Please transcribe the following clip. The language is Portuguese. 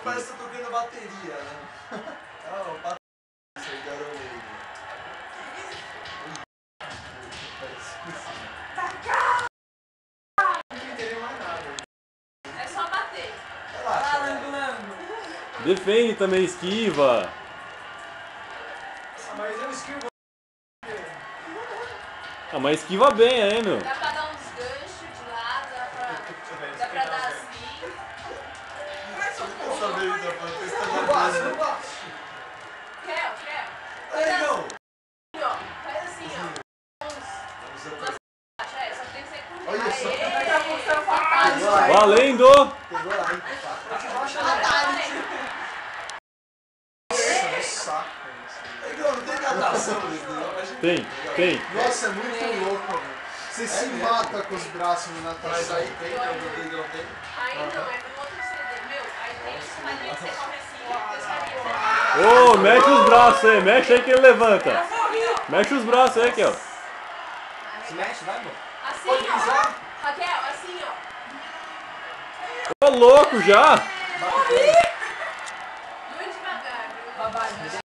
parece que eu tô tocando bateria, né? Não, bateria, seu garoto. Não entendeu mais nada. É só bater. Relaxa. Defende também, esquiva. Mas eu esquivo. Ah, mas esquiva bem aí, meu. Dá pra dar uns ganchos de lado, dá pra dar assim. Eu sabia que dá pra testar na base. Creu. Aí, não. Faz assim, ó. Só tem que ser com Olha só. daqui a pouco você vai Valendo! Pegou lá, hein? Saco. Não tem natação nesse negócio. Tem. Nossa, é muito louco, velho. Você se mata com os braços na natação. Mas aí tem, não tem. Aí não, é no outro CD. Meu, aí tem esse malinho que você come assim, depois Ô, mexe os braços aí, mexe aí que ele levanta. Mexe os braços aí, aqui, ó. Se mexe, vai, amor. assim, ó. Raquel, assim, ó. Ô, louco já! Morri!